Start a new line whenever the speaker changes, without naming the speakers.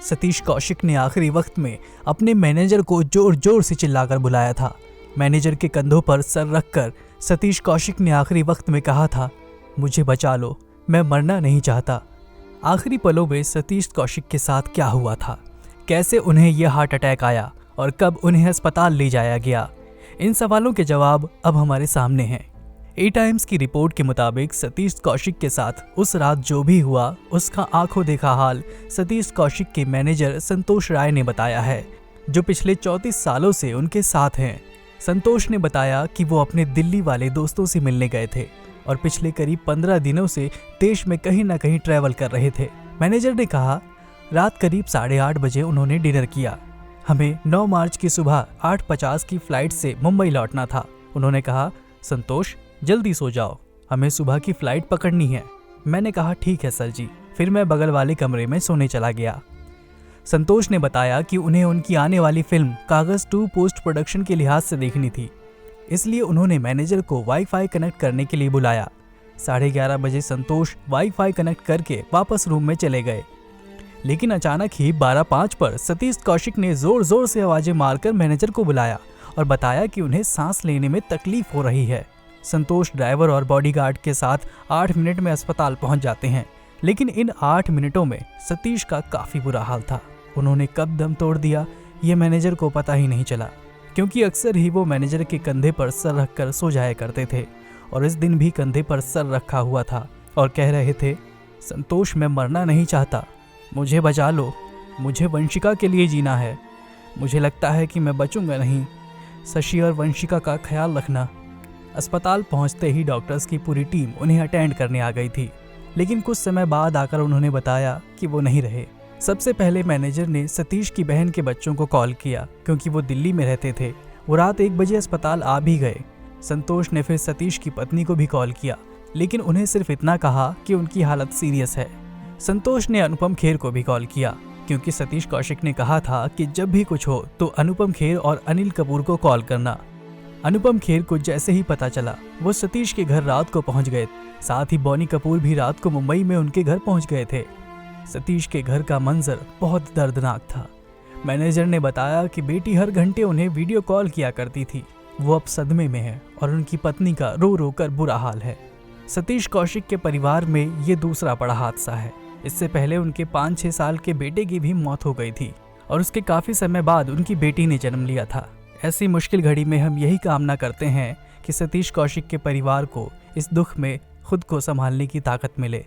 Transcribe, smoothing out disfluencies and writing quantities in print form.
सतीश कौशिक ने आखिरी वक्त में अपने मैनेजर को जोर जोर से चिल्लाकर बुलाया था। मैनेजर के कंधों पर सर रखकर सतीश कौशिक ने आखिरी वक्त में कहा था, मुझे बचा लो, मैं मरना नहीं चाहता। आखिरी पलों में सतीश कौशिक के साथ क्या हुआ था, कैसे उन्हें यह हार्ट अटैक आया और कब उन्हें अस्पताल ले जाया गया, इन सवालों के जवाब अब हमारे सामने हैं। ए टाइम्स की रिपोर्ट के मुताबिक सतीश कौशिक के साथ उस रात जो भी हुआ उसका आंखों देखा हाल सतीश कौशिक के मैनेजर संतोष राय ने बताया है, जो पिछले 34 सालों से उनके साथ हैं। संतोष ने बताया कि वो अपने दिल्ली वाले दोस्तों से मिलने गए थे और पिछले करीब 15 दिनों से देश में कहीं ना कहीं ट्रैवल कर रहे थे। मैनेजर ने कहा, रात करीब 8:30 बजे उन्होंने डिनर किया। हमें 9 मार्च की सुबह 8:50 की फ्लाइट से मुंबई लौटना था। उन्होंने कहा, संतोष जल्दी सो जाओ, हमें सुबह की फ्लाइट पकड़नी है। मैंने कहा, ठीक है सर जी। फिर मैं बगल वाले कमरे में सोने चला गया। संतोष ने बताया कि उन्हें उनकी आने वाली फिल्म कागज 2 पोस्ट प्रोडक्शन के लिहाज से देखनी थी, इसलिए उन्होंने मैनेजर को वाईफाई कनेक्ट करने के लिए बुलाया। 11:30 बजे संतोष वाईफाई कनेक्ट करके वापस रूम में चले गए, लेकिन अचानक ही 12:05 पर सतीश कौशिक ने जोर जोर से आवाजें मारकर मैनेजर को बुलाया और बताया कि उन्हें सांस लेने में तकलीफ हो रही है। संतोष ड्राइवर और बॉडीगार्ड के साथ 8 मिनट में अस्पताल पहुंच जाते हैं, लेकिन इन 8 मिनटों में सतीश का काफी बुरा हाल था। उन्होंने कब दम तोड़ दिया ये मैनेजर को पता ही नहीं चला, क्योंकि अक्सर ही वो मैनेजर के कंधे पर सर रखकर सो जाया करते थे और इस दिन भी कंधे पर सर रखा हुआ था और कह रहे थे, संतोष मैं मरना नहीं चाहता, मुझे बचा लो, मुझे वंशिका के लिए जीना है, मुझे लगता है कि मैं बचूंगा नहीं, शशि और वंशिका का ख्याल रखना। अस्पताल पहुंचते ही डॉक्टर्स की पूरी टीम उन्हें अटेंड करने आ गई थी, लेकिन कुछ समय बाद आकर उन्होंने बताया कि वो नहीं रहे। सबसे पहले मैनेजर ने सतीश की बहन के बच्चों को कॉल किया, क्योंकि वो दिल्ली में रहते थे। वो रात 1 बजे अस्पताल आ भी गए। संतोष ने फिर सतीश की पत्नी को भी कॉल किया, लेकिन उन्हें सिर्फ इतना कहा कि उनकी हालत सीरियस है। संतोष ने अनुपम खेर को भी कॉल किया, क्योंकि सतीश कौशिक ने कहा था कि जब भी कुछ हो तो अनुपम खेर और अनिल कपूर को कॉल करना। अनुपम खेर को जैसे ही पता चला वो सतीश के घर रात को पहुंच गए। साथ ही बॉनी कपूर भी रात को मुंबई में उनके घर पहुंच गए थे। सतीश के घर का मंजर बहुत दर्दनाक था। मैनेजर ने बताया कि बेटी हर घंटे उन्हें वीडियो कॉल किया करती थी। वो अब सदमे में है और उनकी पत्नी का रो रो कर बुरा हाल है। सतीश कौशिक के परिवार में ये दूसरा बड़ा हादसा है। इससे पहले उनके 5-6 साल के बेटे की भी मौत हो गई थी और उसके काफी समय बाद उनकी बेटी ने जन्म लिया था। ऐसी मुश्किल घड़ी में हम यही कामना करते हैं कि सतीश कौशिक के परिवार को इस दुख में खुद को संभालने की ताकत मिले।